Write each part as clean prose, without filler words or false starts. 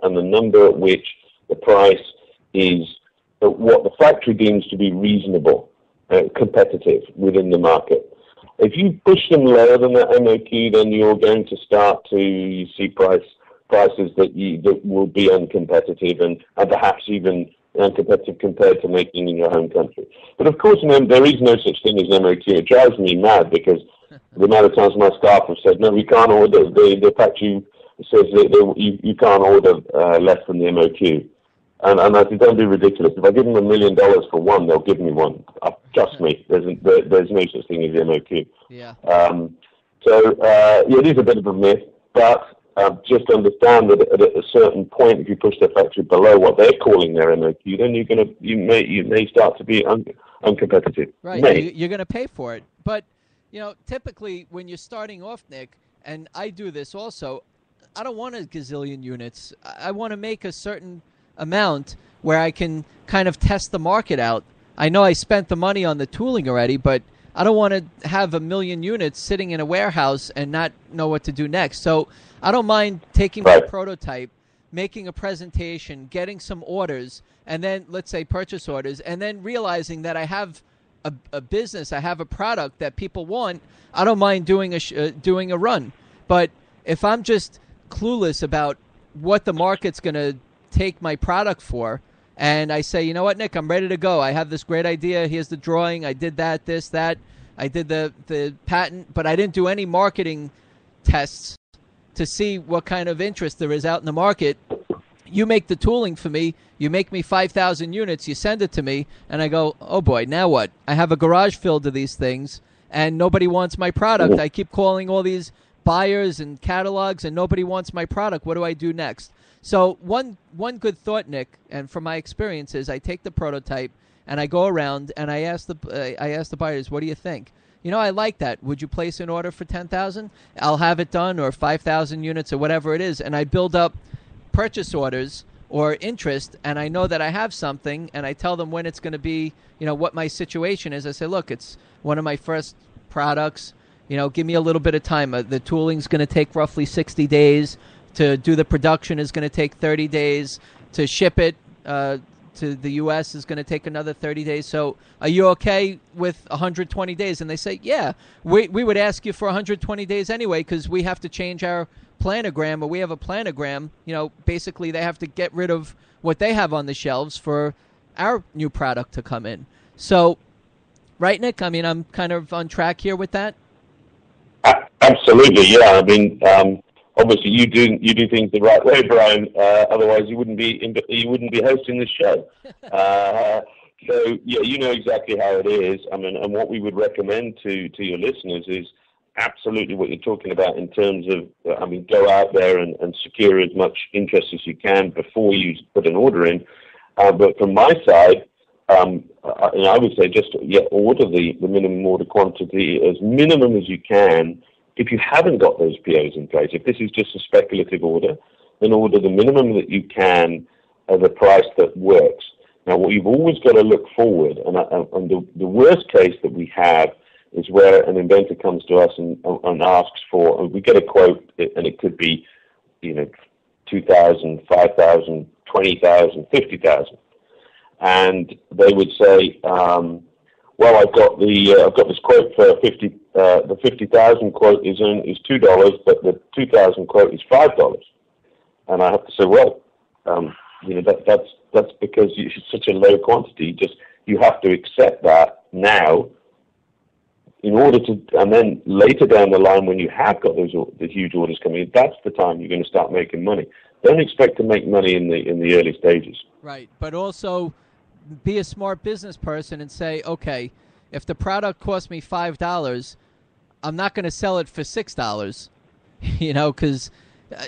and the number at which the price is what the factory deems to be reasonable, competitive within the market. If you push them lower than that MOQ, then you're going to start to see prices that will be uncompetitive and perhaps even uncompetitive compared to making in your home country. But of course, there is no such thing as MOQ. It drives me mad because the amount of times my staff have said, no, we can't order, the factory says that you can't order less than the MOQ. And I said, don't be ridiculous. If I give them $1 million for one, they'll give me one. Trust me, there's no such thing as the MOQ. Yeah. It is a bit of a myth, but just understand that at a certain point, if you push the factory below what they're calling their MOQ, then you may start to be uncompetitive. Right. You're going to pay for it. But typically when you're starting off, Nick, and I do this also, I don't want a gazillion units. I want to make a certain amount where I can kind of test the market out. I know I spent the money on the tooling already, but I don't want to have 1 million units sitting in a warehouse and not know what to do next. So I don't mind taking my prototype, making a presentation, getting some orders, and then let's say purchase orders, and then realizing that I have a business, I have a product that people want. I don't mind doing a run. But if I'm just clueless about what the market's going to take my product for, and I say, you know what, Nick, I'm ready to go. I have this great idea. Here's the drawing. I did that, this, that. I did the patent, but I didn't do any marketing tests to see what kind of interest there is out in the market. You make the tooling for me. You make me 5,000 units. You send it to me, and I go, oh, boy, now what? I have a garage filled of these things, and nobody wants my product. I keep calling all these buyers and catalogs, and nobody wants my product. What do I do next? So one good thought, Nick, and from my experience is I take the prototype and I go around and I ask the buyers, what do you think? I like that. Would you place an order for 10,000? I'll have it done, or 5,000 units, or whatever it is, and I build up purchase orders or interest, and I know that I have something, and I tell them when it's going to be, what my situation is. I say, look, it's one of my first products. Give me a little bit of time. The tooling's going to take roughly 60 days. To do the production is going to take 30 days. To ship it to the U.S. is going to take another 30 days. So are you okay with 120 days? And they say, yeah, we would ask you for 120 days anyway because we have to change our planogram, or we have a planogram. Basically they have to get rid of what they have on the shelves for our new product to come in. So, right, Nick? I mean, I'm kind of on track here with that. Absolutely, yeah. I mean, obviously, you do things the right way, Brian. Otherwise, you wouldn't be hosting this show. So yeah, you know exactly how it is. I mean, and what we would recommend to your listeners is absolutely what you're talking about in terms of, go out there and secure as much interest as you can before you put an order in. But from my side, I would say just order the minimum order quantity as minimum as you can. If you haven't got those POs in place, if this is just a speculative order, then order the minimum that you can at a price that works. Now, what you've always got to look forward, and the worst case that we have is where an inventor comes to us and asks for, we get a quote, and it could be, 2,000, 5,000, 20,000, 50,000, and they would say, well, I've got this quote for 50. The 50,000 quote is $2, but the 2,000 quote is $5, and I have to say, well, that's because it's such a low quantity. You have to accept that now, in order to, and then later down the line when you have got the huge orders coming in, that's the time you're going to start making money. Don't expect to make money in the early stages. Right, but also be a smart business person and say, okay, if the product costs me $5, I'm not going to sell it for $6, because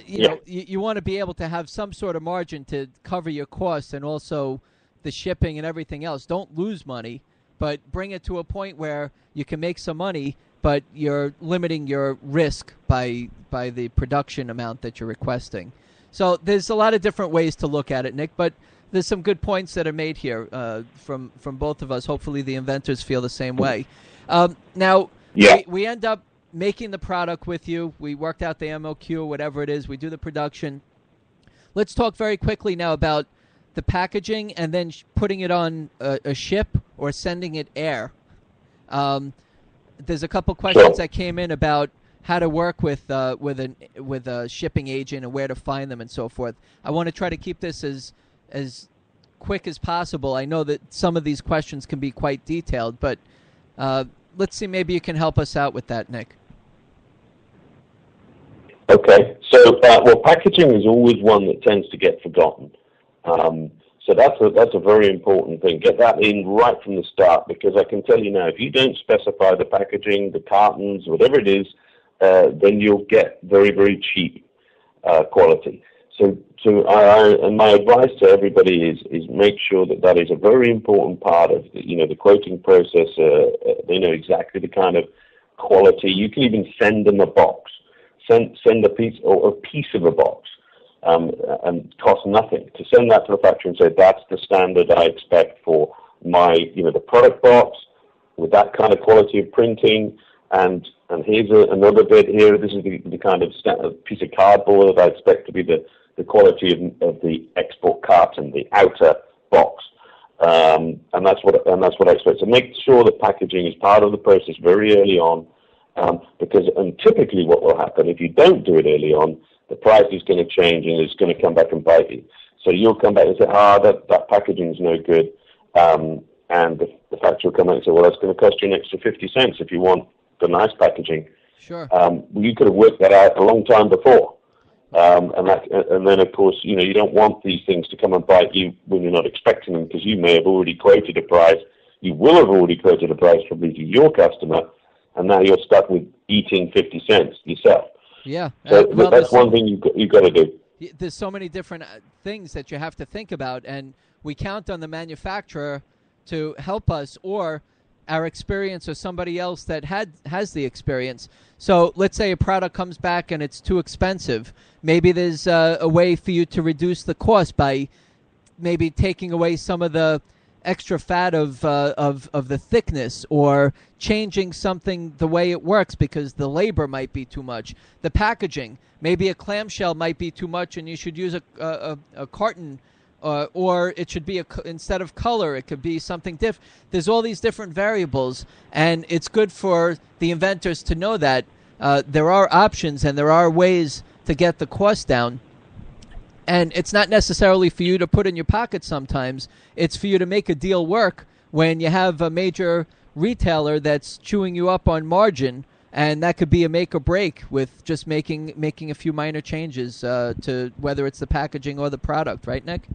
you want to be able to have some sort of margin to cover your costs and also the shipping and everything else. Don't lose money, but bring it to a point where you can make some money, but you're limiting your risk by the production amount that you're requesting. So there's a lot of different ways to look at it, Nick, but there's some good points that are made here from both of us. Hopefully the inventors feel the same way. Now, we end up making the product with you. We worked out the MOQ or whatever it is. We do the production. Let's talk very quickly now about the packaging and then putting it on a ship or sending it air. There's a couple questions that came in about how to work with a shipping agent and where to find them and so forth. I want to try to keep this as quick as possible. I know that some of these questions can be quite detailed, but let's see, maybe you can help us out with that, Nick. Okay, so packaging is always one that tends to get forgotten. So that's a very important thing. Get that in right from the start, because I can tell you now, if you don't specify the packaging, the cartons, whatever it is, then you'll get very, very cheap quality. So and my advice to everybody is make sure that is a very important part of the quoting process. They know exactly the kind of quality. You can even send them a box. Send a piece of a box, and cost nothing to send that to the factory and say that's the standard I expect for my the product box with that kind of quality of printing, and here's another bit here. This is the kind of piece of cardboard that I expect to be the quality of the export carton, the outer box, and that's what I expect. So make sure the packaging is part of the process very early on. Because typically what will happen if you don't do it early on, the price is going to change and it's going to come back and bite you. So you'll come back and say, that packaging is no good, and the factory will come back and say, well, that's going to cost you an extra 50 cents if you want the nice packaging. Sure. You could have worked that out a long time before, and then of course you don't want these things to come and bite you when you're not expecting them, because you may have already quoted a price. You will have already quoted a price probably to your customer. And now you're stuck with eating 50 cents yourself. Yeah. So that's one thing you've got to do. There's so many different things that you have to think about, and we count on the manufacturer to help us, or our experience, or somebody else that has the experience. So let's say a product comes back and it's too expensive. Maybe there's a way for you to reduce the cost by maybe taking away some of the extra fat of the thickness, or changing something the way it works because the labor might be too much. The packaging, maybe a clamshell might be too much and you should use a carton, or it should be instead of color it could be something different. There's all these different variables, and it's good for the inventors to know that there are options and there are ways to get the cost down. And it's not necessarily for you to put in your pocket sometimes. It's for you to make a deal work when you have a major retailer that's chewing you up on margin, and that could be a make or break with just making a few minor changes to whether it's the packaging or the product. Right, Nick?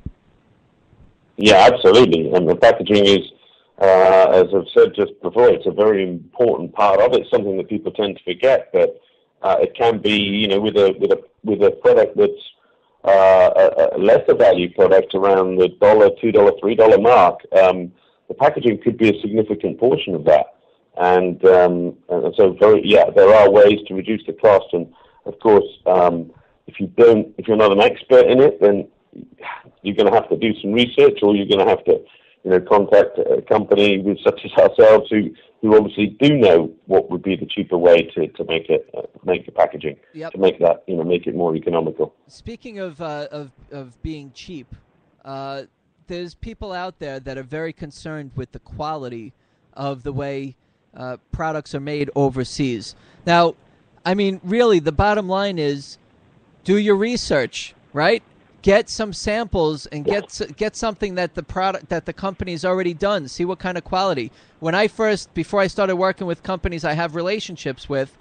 Yeah, absolutely. And the packaging is, as I've said just before, it's a very important part of it, something that people tend to forget. But it can be, with a product that's a lesser value product around the $1, $2, $3 mark, the packaging could be a significant portion of that. And so there are ways to reduce the cost. And of course, if you're not an expert in it, then you're going to have to do some research, or you're going to have to contact a company such as ourselves who obviously do know what would be the cheaper way to make the packaging, yep, to make that make it more economical. Speaking of being cheap, there's people out there that are very concerned with the quality of the way products are made overseas. Now, I mean, really, the bottom line is do your research, right? Get some samples and get something that the company's already done. See what kind of quality. Before I started working with companies I have relationships with,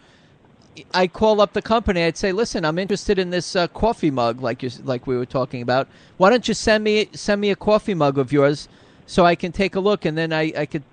I call up the company. I'd say, listen, I'm interested in this coffee mug, like we were talking about. Why don't you send me a coffee mug of yours so I can take a look, and then I could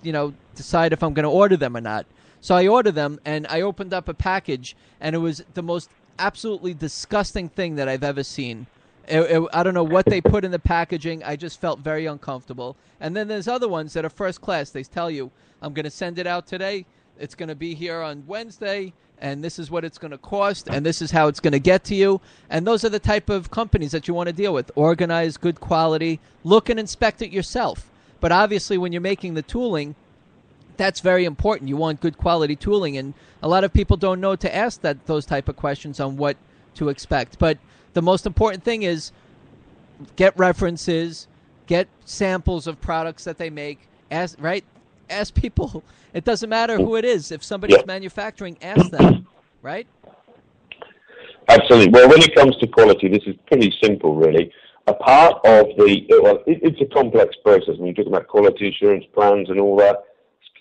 decide if I'm going to order them or not. So I ordered them, and I opened up a package, and it was the most absolutely disgusting thing that I've ever seen. I don't know what they put in the packaging. I just felt very uncomfortable. And then there's other ones that are first class. They tell you, I'm going to send it out today. It's going to be here on Wednesday, and this is what it's going to cost, and this is how it's going to get to you. And those are the type of companies that you want to deal with. Organized, good quality. Look and inspect it yourself. But obviously when you're making the tooling, that's very important. You want good quality tooling, and a lot of people don't know to ask those type of questions on what to expect. But the most important thing is get references, get samples of products that they make. Ask people. It doesn't matter who it is. If somebody's manufacturing, ask them, right? Absolutely. Well, when it comes to quality, this is pretty simple, really. A part of it's a complex process. When you're talking about quality assurance plans and all that,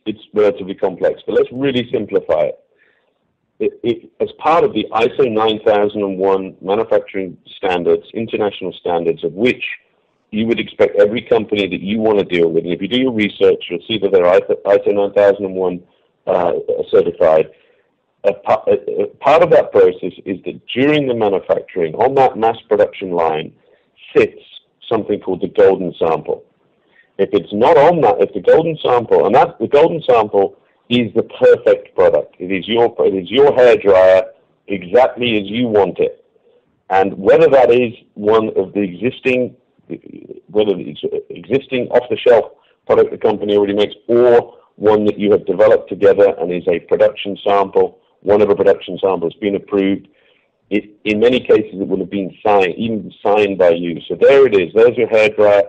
it's relatively complex. But let's really simplify it. As part of the ISO 9001 manufacturing standards, international standards, of which you would expect every company that you want to deal with, and if you do your research, you'll see that they're ISO 9001 certified. Part of that process is that during the manufacturing, on that mass production line, sits something called the golden sample. If it's not on that, if the golden sample, and the golden sample is the perfect product. It is your hairdryer exactly as you want it. And whether that is one of the existing off-the-shelf product the company already makes, or one that you have developed together and is a production sample, one of a production sample has been approved, in many cases it will have been signed by you. So there it is. There's your hairdryer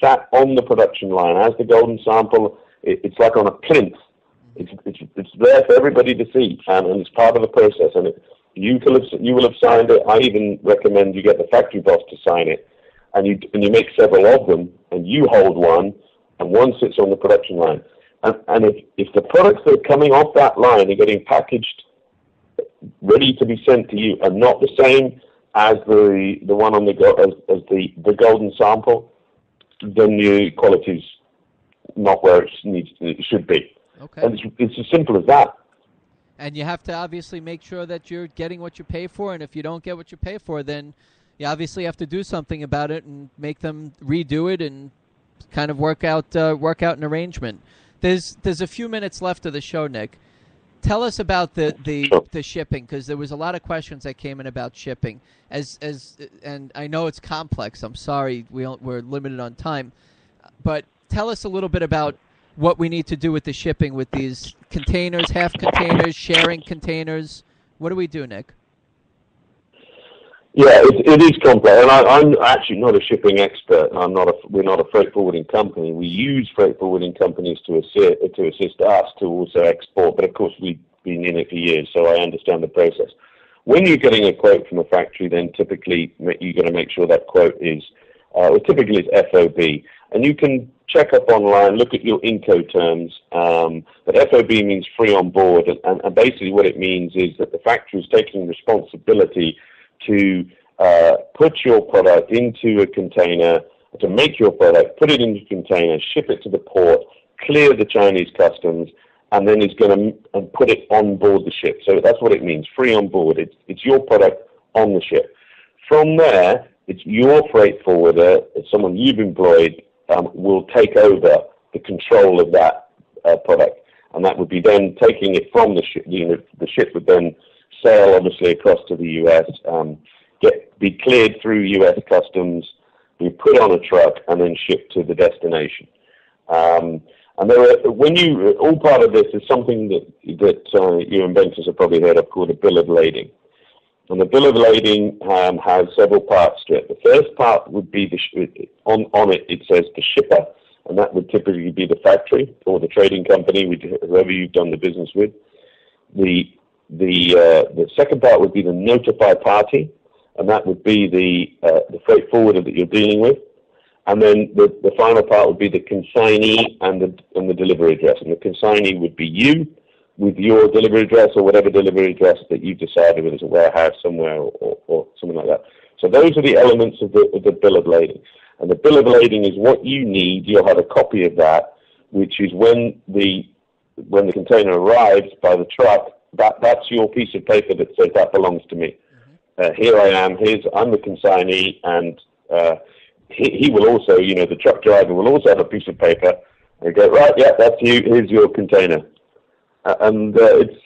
sat on the production line as the golden sample. It's like on a plinth. It's there for everybody to see, and it's part of the process. And you will have signed it. I even recommend you get the factory boss to sign it, and you make several of them, and you hold one, and one sits on the production line. And if the products that are coming off that line are getting packaged, ready to be sent to you, are not the same as the one on the golden sample, then the quality's not where it should be. Okay. And it's as simple as that. And you have to obviously make sure that you're getting what you pay for, and if you don't get what you pay for, then you obviously have to do something about it and make them redo it and kind of work out an arrangement. There's a few minutes left of the show, Nick. Tell us about the shipping, because there was a lot of questions that came in about shipping. And I know it's complex. I'm sorry, we're limited on time, but tell us a little bit about what we need to do with the shipping with these containers, half containers, sharing containers. What do we do, Nick? Yeah, it is complex, and I'm actually not a shipping expert. We're not a freight forwarding company. We use freight forwarding companies to assist us to also export, but of course we've been in it for years, so I understand the process. When you're getting a quote from a factory, then typically you're going to make sure that quote is, typically it's FOB, and you can check up online, look at your Incoterms, but FOB means free on board, and basically what it means is that the factory is taking responsibility to put your product into a container, to make your product, put it into a container, ship it to the port, clear the Chinese customs, and then is going to put it on board the ship. So that's what it means, free on board. It's your product on the ship. From there, it's your freight forwarder, someone you've employed, will take over the control of that product. And that would be then taking it from the ship. The ship would then sail, obviously, across to the U.S., be cleared through U.S. customs, be put on a truck, and then shipped to the destination. And all part of this is something that you inventors have probably heard of called a bill of lading. And the bill of lading has several parts to it. The first part would be on it says the shipper, and that would typically be the factory or the trading company, whoever you've done the business with. The second part would be the notify party, and that would be the freight forwarder that you're dealing with. And then the final part would be the consignee and the delivery address. And the consignee would be you with your delivery address or whatever delivery address that you've decided, whether it's a warehouse somewhere or something like that. So those are the elements of the bill of lading. And the bill of lading is what you need. You'll have a copy of that, which is when the container arrives by the truck, that's your piece of paper that says that belongs to me. Here I am. I'm the consignee, and he will also, the truck driver will also have a piece of paper and go, right, yeah, that's you. Here's your container. And it's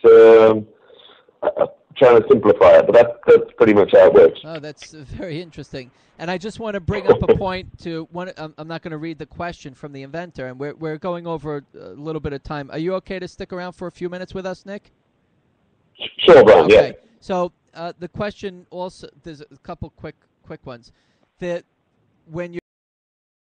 trying to simplify it, but that's pretty much how it works. Oh, that's very interesting. And I just want to bring up a point to one. I'm not going to read the question from the inventor, and we're going over a little bit of time. Are you okay to stick around for a few minutes with us, Nick? Sure, Brian. Okay. Yeah. So the question also, there's a couple quick ones. The when